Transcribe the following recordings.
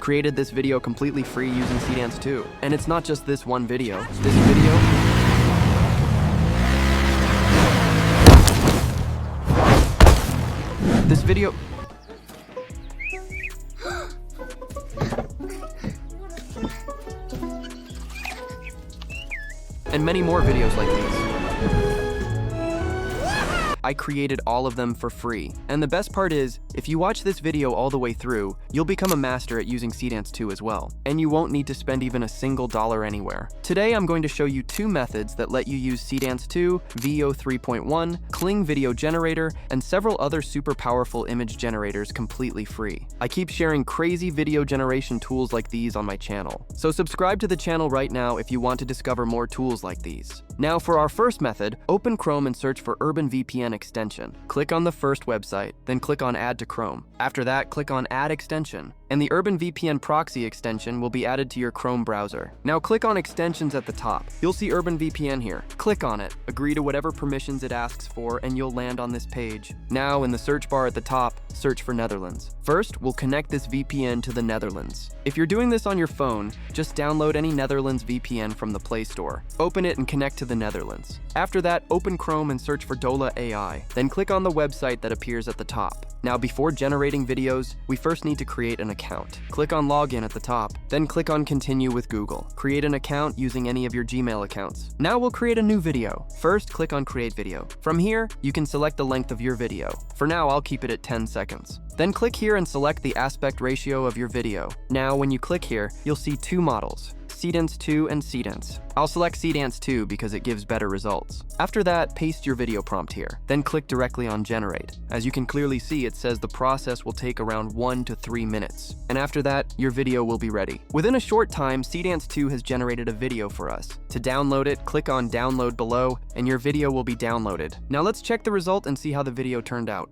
created this video completely free using Seedance 2. And it's not just this one video. This video and many more videos like these. I created all of them for free. And the best part is, if you watch this video all the way through, you'll become a master at using Seedance 2 as well. And you won't need to spend even a single dollar anywhere. Today, I'm going to show you 2 methods that let you use Seedance 2, VO 3.1, Kling Video Generator, and several other super powerful image generators completely free. I keep sharing crazy video generation tools like these on my channel. So subscribe to the channel right now if you want to discover more tools like these. Now for our first method, open Chrome and search for Urban VPN extension. Click on the first website, then click on Add to Chrome. After that, click on Add Extension, and the Urban VPN proxy extension will be added to your Chrome browser. Now click on Extensions at the top. You'll see Urban VPN here. Click on it, agree to whatever permissions it asks for, and you'll land on this page. Now in the search bar at the top, search for Netherlands. First, we'll connect this VPN to the Netherlands. If you're doing this on your phone, just download any Netherlands VPN from the Play Store. Open it and connect to the Netherlands. After that, open Chrome and search for Dola AI. Then click on the website that appears at the top. Now before generating videos, we first need to create an account. Click on Login at the top, then click on Continue with Google. Create an account using any of your Gmail accounts. Now we'll create a new video. First, click on Create Video. From here, you can select the length of your video. For now, I'll keep it at 10 seconds. Then click here and select the aspect ratio of your video. Now when you click here, you'll see 2 models, Seedance 2 and Seedance. I'll select Seedance 2 because it gives better results. After that, paste your video prompt here. Then click directly on Generate. As you can clearly see, it says the process will take around 1 to 3 minutes. And after that, your video will be ready. Within a short time, Seedance 2 has generated a video for us. To download it, click on Download below, and your video will be downloaded. Now let's check the result and see how the video turned out.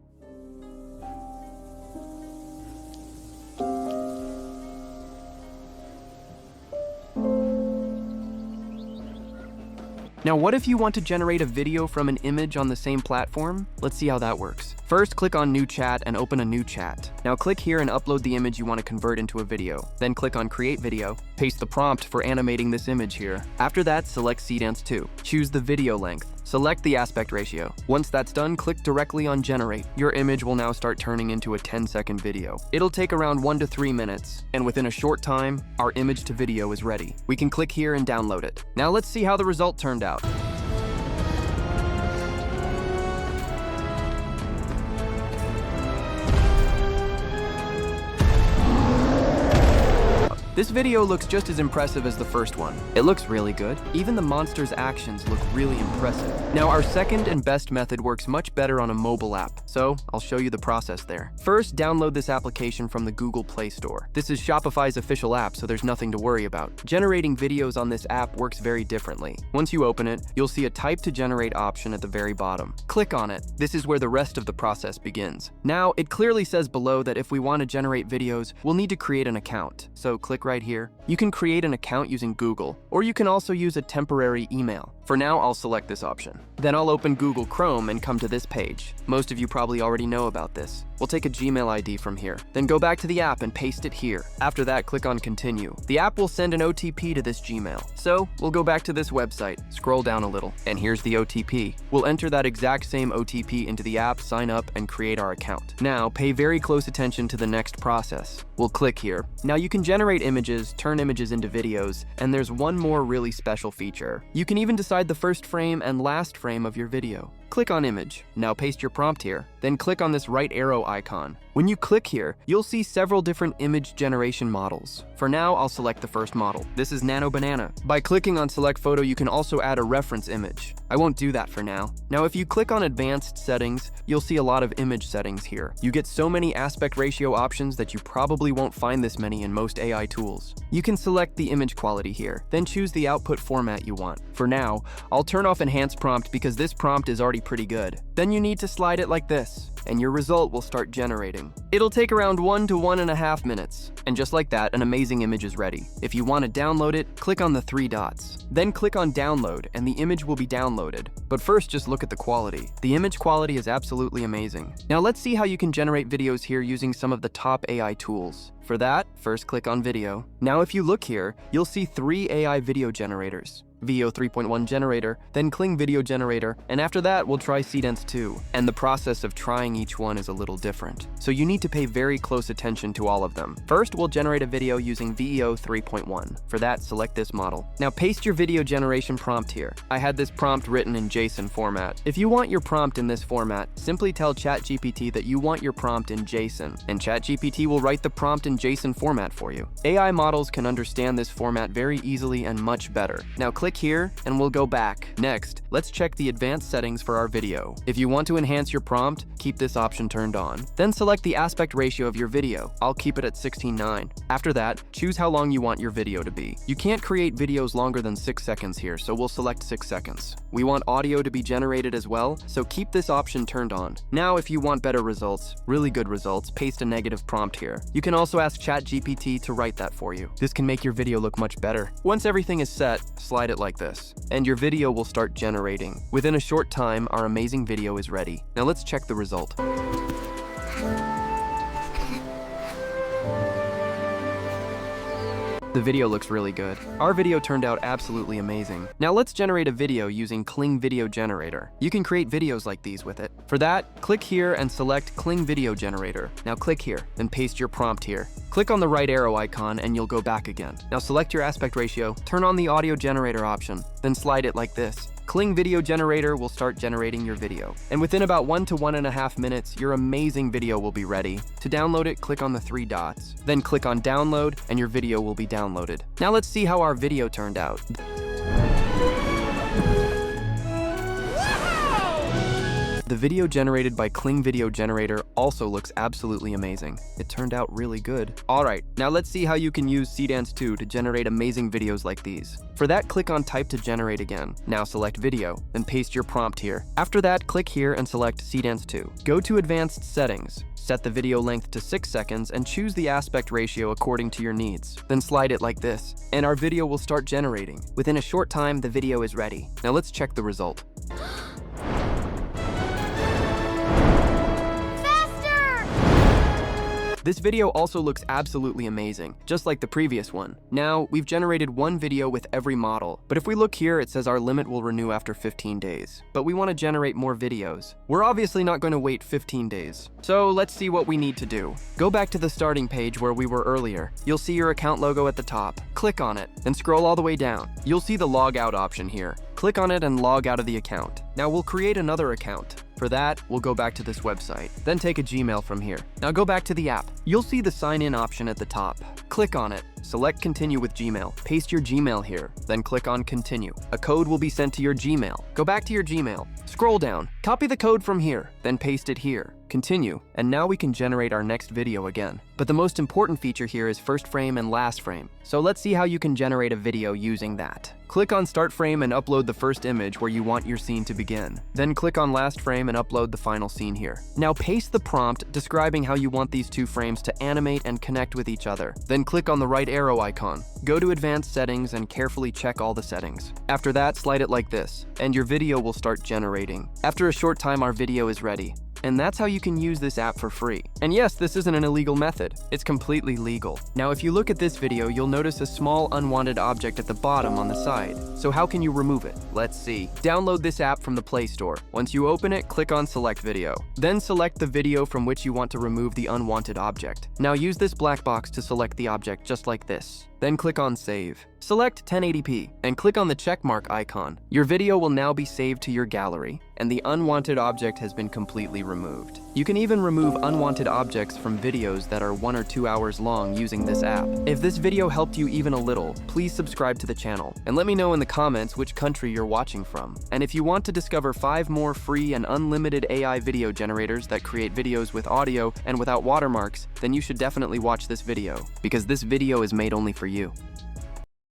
Now what if you want to generate a video from an image on the same platform? Let's see how that works. First, click on New Chat and open a new chat. Now click here and upload the image you want to convert into a video. Then click on Create Video. Paste the prompt for animating this image here. After that, select Seedance 2. Choose the video length. Select the aspect ratio. Once that's done, click directly on Generate. Your image will now start turning into a 10-second video. It'll take around 1 to 3 minutes, and within a short time, our image to video is ready. We can click here and download it. Now let's see how the result turned out. This video looks just as impressive as the first one. It looks really good. Even the monster's actions look really impressive. Now our second and best method works much better on a mobile app, so I'll show you the process there. First, download this application from the Google Play Store. This is Shopify's official app, so there's nothing to worry about. Generating videos on this app works very differently. Once you open it, you'll see a Type to Generate option at the very bottom. Click on it. This is where the rest of the process begins. Now, it clearly says below that if we want to generate videos, we'll need to create an account. So click right here. You can create an account using Google, or you can also use a temporary email. For now, I'll select this option. Then I'll open Google Chrome and come to this page. Most of you probably already know about this. We'll take a Gmail ID from here. Then go back to the app and paste it here. After that, click on Continue. The app will send an OTP to this Gmail. So we'll go back to this website, scroll down a little, and here's the OTP. We'll enter that exact same OTP into the app, sign up, and create our account. Now, pay very close attention to the next process. We'll click here. Now you can generate images, turn images into videos, and there's one more really special feature. You can even decide the first frame and last frame of your video. Click on Image. Now paste your prompt here. Then click on this right arrow icon. When you click here, you'll see several different image generation models. For now, I'll select the first model. This is Nano Banana. By clicking on Select Photo, you can also add a reference image. I won't do that for now. Now, if you click on Advanced Settings, you'll see a lot of image settings here. You get so many aspect ratio options that you probably won't find this many in most AI tools. You can select the image quality here, then choose the output format you want. For now, I'll turn off Enhanced Prompt because this prompt is already already pretty good. Then you need to slide it like this, and your result will start generating. It'll take around 1 to 1.5 minutes. And just like that, an amazing image is ready. If you want to download it, click on the 3 dots. Then click on download and the image will be downloaded. But first, just look at the quality. The image quality is absolutely amazing. Now let's see how you can generate videos here using some of the top AI tools. For that, first click on video. Now if you look here, you'll see 3 AI video generators. Veo 3.1 generator, then Kling Video Generator, and after that we'll try Seedance 2. And the process of trying each one is a little different, so you need to pay very close attention to all of them. First, we'll generate a video using Veo 3.1. For that, select this model. Now paste your video generation prompt here. I had this prompt written in JSON format. If you want your prompt in this format, simply tell ChatGPT that you want your prompt in JSON, and ChatGPT will write the prompt in JSON format for you. AI models can understand this format very easily and much better. Now click here and we'll go back. Next, let's check the advanced settings for our video. If you want to enhance your prompt, keep this option turned on. Then select the aspect ratio of your video. I'll keep it at 16:9. After that, choose how long you want your video to be. You can't create videos longer than 6 seconds here, so we'll select 6 seconds. We want audio to be generated as well, so keep this option turned on. Now, if you want better results, really good results, paste a negative prompt here. You can also ask ChatGPT to write that for you. This can make your video look much better. Once everything is set, slide it like this, and your video will start generating. Within a short time, our amazing video is ready. Now let's check the result. The video looks really good. Our video turned out absolutely amazing. Now let's generate a video using Kling Video Generator. You can create videos like these with it. For that, click here and select Kling Video Generator. Now click here, then paste your prompt here. Click on the right arrow icon and you'll go back again. Now select your aspect ratio, turn on the audio generator option, then slide it like this. Kling Video Generator will start generating your video. And within about 1 to 1.5 minutes, your amazing video will be ready. To download it, click on the 3 dots. Then click on download and your video will be downloaded. Now let's see how our video turned out. The video generated by Kling Video Generator also looks absolutely amazing. It turned out really good. Alright, now let's see how you can use Seedance 2 to generate amazing videos like these. For that, click on Type to Generate again. Now select Video, then paste your prompt here. After that, click here and select Seedance 2. Go to Advanced Settings. Set the video length to 6 seconds and choose the aspect ratio according to your needs. Then slide it like this, and our video will start generating. Within a short time, the video is ready. Now let's check the result. This video also looks absolutely amazing, just like the previous one. Now, we've generated one video with every model, but if we look here, it says our limit will renew after 15 days. But we want to generate more videos. We're obviously not going to wait 15 days. So let's see what we need to do. Go back to the starting page where we were earlier. You'll see your account logo at the top. Click on it, then scroll all the way down. You'll see the log out option here. Click on it and log out of the account. Now we'll create another account. For that, we'll go back to this website, then take a Gmail from here. Now go back to the app. You'll see the sign in option at the top. Click on it, select continue with Gmail, paste your Gmail here, then click on continue. A code will be sent to your Gmail. Go back to your Gmail, scroll down, copy the code from here, then paste it here. Continue, and now we can generate our next video again. But the most important feature here is first frame and last frame. So let's see how you can generate a video using that. Click on start frame and upload the first image where you want your scene to begin. Then click on last frame and upload the final scene here. Now paste the prompt describing how you want these 2 frames to animate and connect with each other. Then click on the right arrow icon. Go to advanced settings and carefully check all the settings. After that, slide it like this, and your video will start generating. After a short time, our video is ready. And that's how you can use this app for free. And yes, this isn't an illegal method. It's completely legal. Now, if you look at this video, you'll notice a small unwanted object at the bottom on the side. So how can you remove it? Let's see. Download this app from the Play Store. Once you open it, click on Select Video. Then select the video from which you want to remove the unwanted object. Now use this black box to select the object just like this. Then click on Save. Select 1080p and click on the checkmark icon. Your video will now be saved to your gallery, and the unwanted object has been completely removed. You can even remove unwanted objects from videos that are 1 or 2 hours long using this app. If this video helped you even a little, please subscribe to the channel and let me know in the comments which country you're watching from. And if you want to discover 5 more free and unlimited AI video generators that create videos with audio and without watermarks, then you should definitely watch this video, because this video is made only for you.